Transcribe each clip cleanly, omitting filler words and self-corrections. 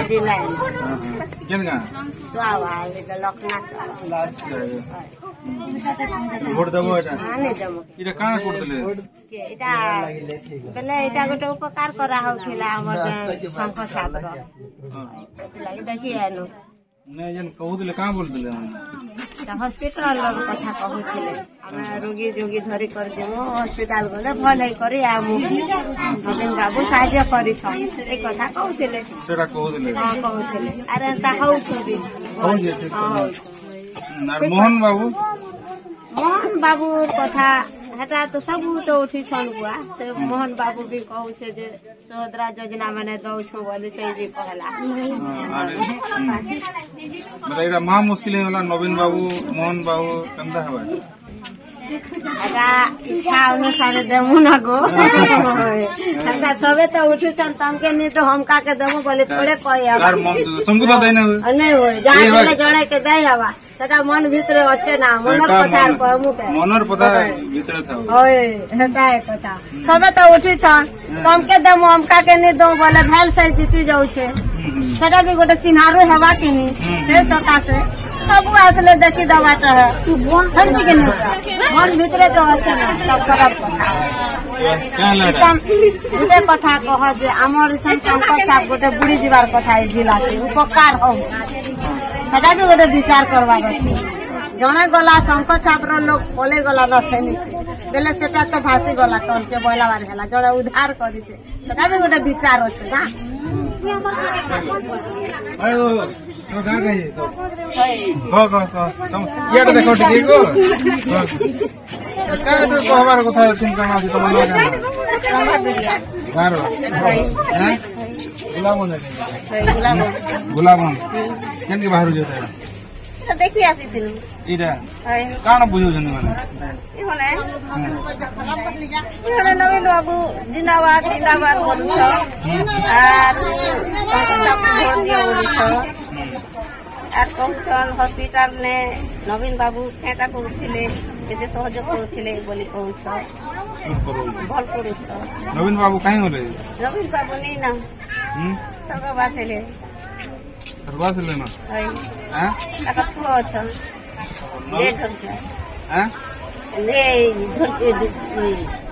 जिला केन गाँ स्वावा लोकनाथ भोट देबो एटा नहीं देबो इटा काना करतले एटा बेले एटा गोटे उपकार करा होथिला हमर शंख छात्र लागि देखि आनो नहीं जन कहूले का बोलतले हॉस्पिटल कथा कहूले हम रोगी जोगी धरी कर देबो हॉस्पिटल गले भले करी आ नवीन बाबू साहाय्य करी छ ए कथा कहूले सेटा कहूले हां कहूले अरे ता हौ छबी मोहन बाबू कथा हेटा तो सब तो उठी छन बुआ से मोहन बाबू भी कहू छे जे सोहदरा योजना माने दउ छो बोले से भी कहला मतलब एरा महा मुश्किल है वाला नवीन बाबू मोहन बाबू कंदा हवा एटा इच्छा अनुसार देमु न गो हेटा सबे तो उठी छन तमके नहीं तो हम का के देमु बोले थोड़े कहि यार समको तो देना नहीं हो जाने जणे के दे हवा सेटा मन भीतर अच्छे ना मनर कथा कहमु के मनर पता भीतर था ओए हेता है कथा सबे तो उठी छन तमके देमु हम का के नहीं दो बोले भेल से जीती जाउ छे सेटा भी गोटे चिन्हारो हेबा कि नहीं से सका से सब आसले देखी दबाटा है हंदी के नहीं मन भीतर तो अच्छे ना सब खराब कथा कथा कह जे हमर संकट चाप गोटे बुढ़ी जीवार कथा जिला के उपकार हो सेटा भी गोटे विचार करबार अछि जणे गला शंख छापर लोग पले गला न सैनिक बेले सेटा तो भासी गला तल के बोला बार हला जणे उद्धार करी छे सेटा भी गोटे विचार अछि ना आयो तो का कहिए सब तुम ये देखो ठीक को का तो कहबार कथा चिंता मा तुम ना गारो हैं गुलाम केन के बाहर जोता है तो देखि आसी थिन इडा काना बुझो जन माने इहोने नवीन बाबू जिंदाबाद जिंदाबाद बोलु छ आर भोट दियो बोलु छ आर कहछन हॉस्पिटल ने नवीन बाबू फेटा करूथिले केते सहयोग करूथिले बोली कहू छ भल करू छ नवीन बाबू काहे होले नवीन बाबू नहीं ना सरगवा से ले ना हैं आका तू छ ले ढोलके हैं ले ढोलके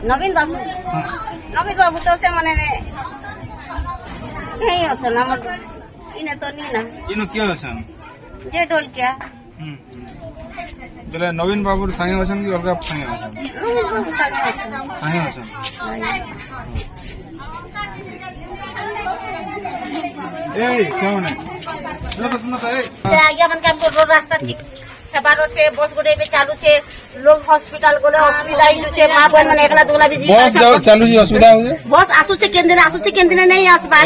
नवीन बाबू तो से माने नहीं अछन हमर इने तो नहीं ना इनो के अछन जे ढोलकिया बेले नवीन बाबू संगे अछन कि अलगा संगे अछन ए क्यों ने से आगे मन काम को रास्ता ठीक हेबारो छे बस गोडे पे चालू छे लोग हॉस्पिटल गोले हॉस्पिटल आई छे मां बहन माने एकला दुगला भी बस चालू जी हॉस्पिटल हो बस आसु छे केन दिन नहीं आसबा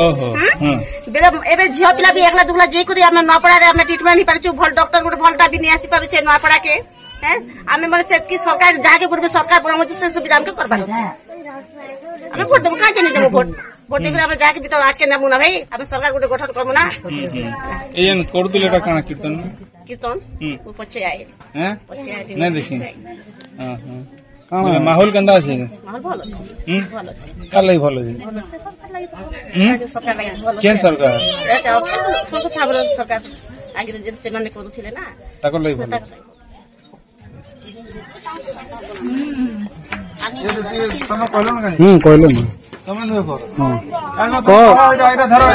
बेले एबे झियो पिला भी एकला दुगला जे करी हम नपड़ा रे हम ट्रीटमेंट नहीं पारछु भल डॉक्टर गोटे भलटा भी नहीं आसी पारु छे नपड़ा के हैं आमे माने से की सरकार जाके पूर्व सरकार परामर्श से सुविधा हमके करबार छे हमें वोट देबो का जे नहीं देबो वोट देकर हम जाके भीतर आके नमु ना भाई हम सरकार गोटे गठन करमु ना एन कर दिलेटा काना कीर्तन वो पछे आए हैं पछे आए नहीं देखी हां हां माहौल कंदा छे माहौल भलो छे भलो छे कालै भलो छे सरकार लागि सरकार लागि भलो केन सरकार एटा सब छाबर सरकार आगे जे से माने करूथिले ना ताको लागि भलो तमे कहलो ना कहलो ना तमे देखो हां को एटा धरो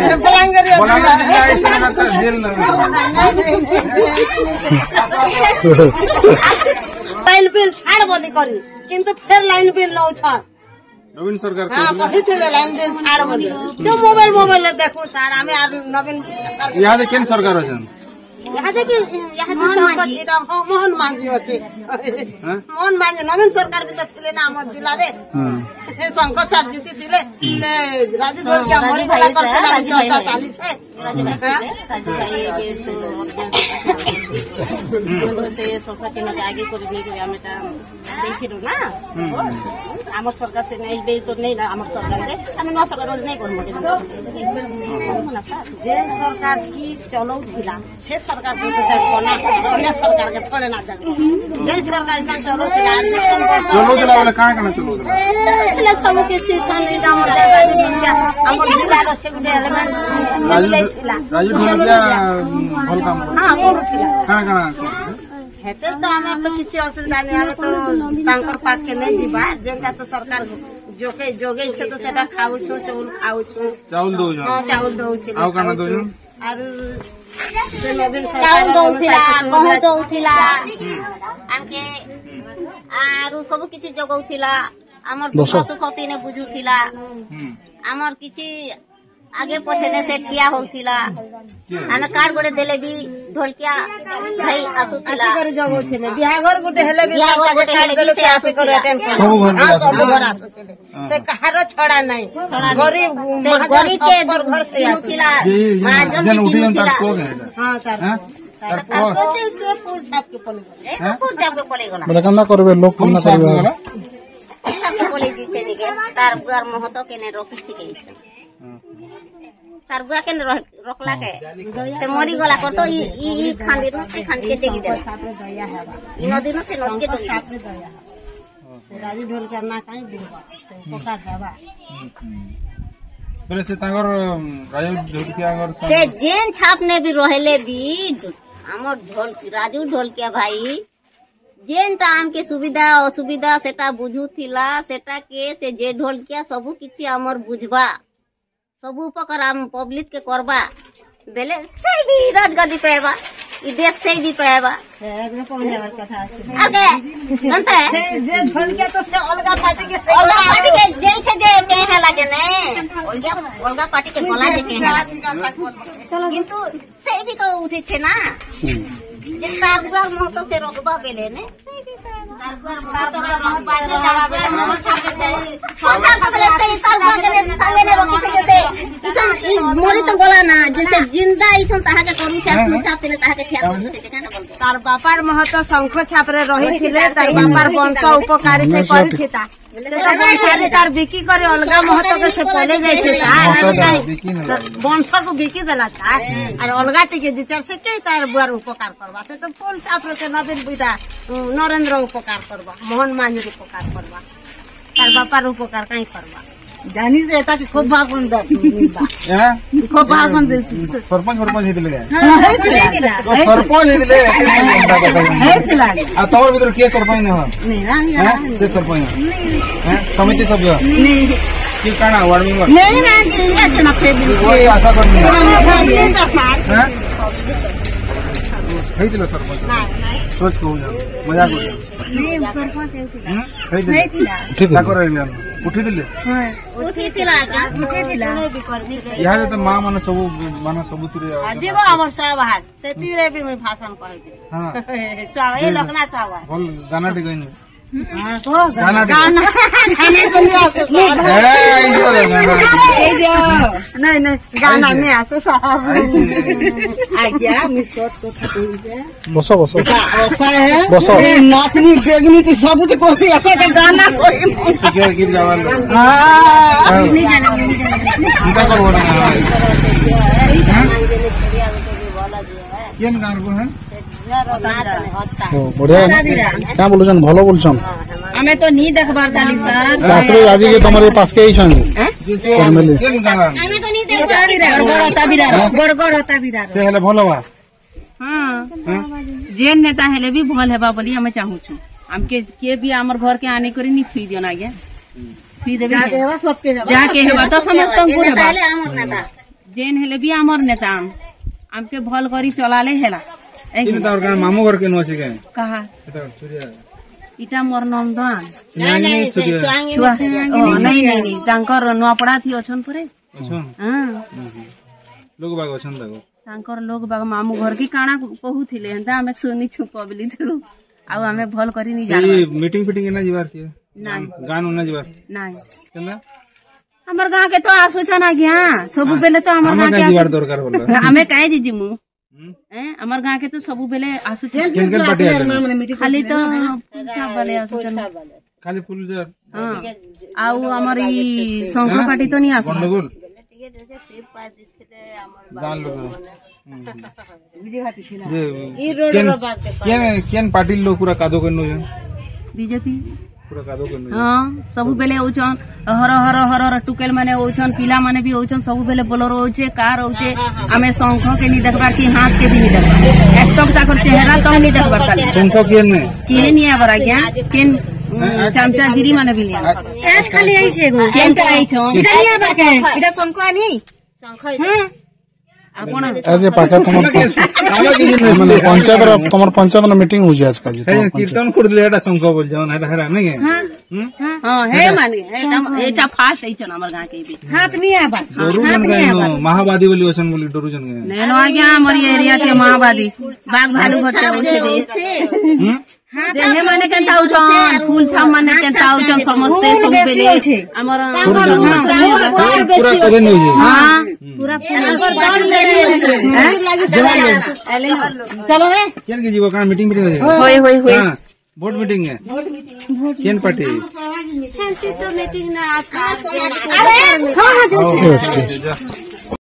जे बलांगरी जेल ना लाइन बिल छाड़ बोली करी किंतु फिर लाइन बिल नौ छ नवीन सरकार को हां कहिथिले लाइन बिल छाड़ बोली जो मोबाइल देखो सर हमें नवीन सरकार यहाँ केन सरकार अछन यहाँ संकट एटा मोहन मांझी अछि मोहन मांझी नवीन सरकार भी तो थिले ना हमर जिला रे संकट साथ जीती थिले से राजू ढोल के मरी गला कर से चर्चा चाली छे से सरकार चिन्ह के आगे कर नहीं हम एटा देखिरो ना हमर सरकार से नहीं बे तो नहीं ना हमर सरकार रे हम न सरकार नहीं करमो ना सर जे सरकार की चलौ थिला से सरकार को कोना अन्य सरकार के थोड़े ना जाने जे सरकार चल चलो वाला काहे कना चलो सब के छन ଆମର ଜିଲ୍ଲାର ସେ ଗୋଟେ ଏଲିମେଣ୍ଟ ମିଳିଯାଇଥିଲା ରାଜୁ ଢୋଲକିଆ ଭଲ କାମ ହଁ କରୁଥିଲା କାଣା କାଣା ହେତେ ତ ଆମର ତ କିଛି ଅସୁବିଧା ନାହିଁ ଆମେ ତ ତାଙ୍କର ପାଖେ ନେଇ ଯିବା ଯେନ୍ଟା ତ ସରକାର ଯୋଗେଇছে ତ ସେଟା ଖାଉଛୁ ଚାଉଳ ଖାଉଛୁ ଚାଉଳ ଦଉଛ ହଁ ଚାଉଳ ଦଉଥିଲେ ଆଉ କାଣା ଦଉଛ ଆରୁ ସେ ନବୀନ ସରକାର ଦଉଥିଲା ଗହମ ଦଉଥିଲା ଆମକେ ଆରୁ ସବୁ କିଛି ଯୋଗଉଥିଲା ଆମର ଦୁଃଖ ସୁଖ ତିନେ ବୁଝୁଥିଲା ଆମର କିଛି आगे पछे से ठिया होतिला हमें कार्ड गोटे देले भी ढोलकिया भाई आसुतिला आसी जगौथिले बिहाघर गोटे हेले भी कार्ड देले से आसी कर अटेंड कर सब घर आसुतिले से कहार छड़ा नहीं गरीब के घर से आसुतिला महाजन उठी तार को हां तार तो से फूल छाप के पले फूल छाप के पले गला बोले कन्ना करबे लोग कन्ना करबे सब के पले दिछे निके तार घर महतो के ने रखी छी के तार बुआ के रखला के से मरी गला कर तो ई खांदी न से खांदी के देगी दे सापरे दया हेबा ई नदी न से नदी के सापरे दया से राजू ढोल के ना काई बुवा से उपकार हेबा बोले से तागर राजू ढोल के अगर से जेन छाप ने भी रहले भी हमर ढोल राजू ढोल के भाई जेन टाइम के सुविधा असुविधा सेटा बुझुथिला सेटा के से जे ढोल के सब किछि हमर बुझबा सब उपकार हम पब्लिक के करबा देले से भी राजगद्दी पेबा ई देश से भी पेबा राजगद्दी पहुंचे और कथा आगे जानते जे ढोल के तो से अलगा पार्टी के जेल से जे कहे लागे ने अलगा पार्टी के बोला जे कहे चलो किंतु से भी तो उठे छे ना जे तारगुआ महतो से रोकबा बेले ने से भी तारगुआ महतो रह पाए तारगुआ छापे से सोचा सबले से तारगुआ के संगे ने रोकी से जते इसन मोरी तो बोला ना जैसे जिंदा इसन ताहा के करू छाप छापते ने ताहा के ठिया करू से केना बोल तार बापार महतो शंख छापरे रहिथिले तार बापार वंश उपकारी से करिथिता से तो वंशाली तार बिकी करे अलगा महतो के से पले जाय छै वंश को बिकी देला था और अलगा के विचार से के तार बुआर उपकार करबा से तो फूल छापरे के नवीन बुदा नरेंद्र उपकार करबा मोहन मांझी उपकार करबा तार बापार उपकार काई करबा जानी से एता के खूब भागन द मिलबा हैं खूब भागन दे सरपंच हेदिले हेतिला सरपंच हेदिले हेतिला आ तोर भीतर के सरपंच न हो नहीं ना से सरपंच हैं समिति सभ्य नहीं की काना वार्ड मेंबर नहीं ना ये चना फेबी कोई आशा करनी है हैं हेदिले सरपंच सोच को मजाक सरपंच हेदिले क्या कर रहे उठी दिले उठीतिला यहाँ तो माँ माने सब जीव हमर सवाल से तीरे भी मैं भाषण कहि दे हां चावा ए लखना चावा बोल गाना टी गइन हां तो गाना गाना नहीं गाना में आसे साहब आ गया मैं सोच को ठाकुर जे बसो बसो ऐसा है बसो नाचनी बेगनी की सब को ऐसे के गाना कोई सिक्योर गीत गावल हां नहीं जाना उनका कर बोला केन गान को है बढ़िया क्या बोलछन भलो बोलछन हमें तो नहीं देखबार दाली सर सासरे आजी के तुम्हारे पास के ही छन फैमिली केन गाना हमें तो नहीं देखबार गड़गड़ होता बिरार से हेले भलो बा हां जेन नेता हेले भी भल हेबा बोली हम चाहू छु हमके के भी हमर घर के आने करी नी थुई दियो ना गे थुई देबे जाके हेबा तो समस्त को हेबा जेन हेले भी हमर नेता हमके भल करी चलाले हेला इन तार गान मामू घर के नो छै के कहा एटा छुरिया इटा मोर नंदन नहीं छुरिया छुआ नहीं तांकर नपड़ा थी अछन परे अच्छा हां लोग बाग अछन दागो तांकर लोग बाग मामू घर की काना कहूथिले हंता हमें सुनी छु पब्लिक थ्रू आ हमें भल करी नहीं जान मीटिंग फिटिंग ना जीवार के नहीं गान ना जीवार नहीं केना हमर गांव के तो आसु छ ना गया सब बेले तो हमर गांव के जीवार दरकार होला हमें काहे दीजी मु हमर गांव के तो सब बेले आसु छ केन पार्टी खाली तो पूछा वाले आसु छ खाली फूल जर हां आउ हमर ई शंख पार्टी तो नहीं आसु गंडगोल गान लोग केन पार्टी लोग पूरा कादो करनो है बीजेपी पूरा कादो करने हाँ सबु बेले होचन हर हर हर हर टुकेल माने होचन पिला माने भी होचन सबु बेले बोलर होचे कार होचे आमे शंख के नहीं देखबार की हाथ के भी नहीं देखबार एक तक ताकर चेहरा तो नहीं देखबार खाली शंख किए ने केन नहीं आबर आज्ञा केन चामचा गिरी माने भी नहीं आज खाली आई छे गो केन तो आई छो इधर नहीं आबा के इधर शंख आनी शंख आपण आज ये पाका तुम माने पंचायत रो मीटिंग हो आज का कीर्तन कर दिले एटा शंख बोल जाओ ना हेरा नहीं हां हे माने एटा फास्ट आई छन हमर गां के भी हाथ नहीं आबा डरुजन गए महावादी बोली ओसन बोली डरुजन गए नेनो आज्ञा हमर एरिया के माओवादी बाघ भालू होते होचे देहे माने केनता उठन फूल छाम माने केनता उठन समस्ते सब बेले हमर पूरा कदे नहीं हो हां पूरा चलो रे केन के जीवो का मीटिंग होय होय होय हां बोर्ड मीटिंग है केन पार्टी तो मीटिंग ना अरे हां हां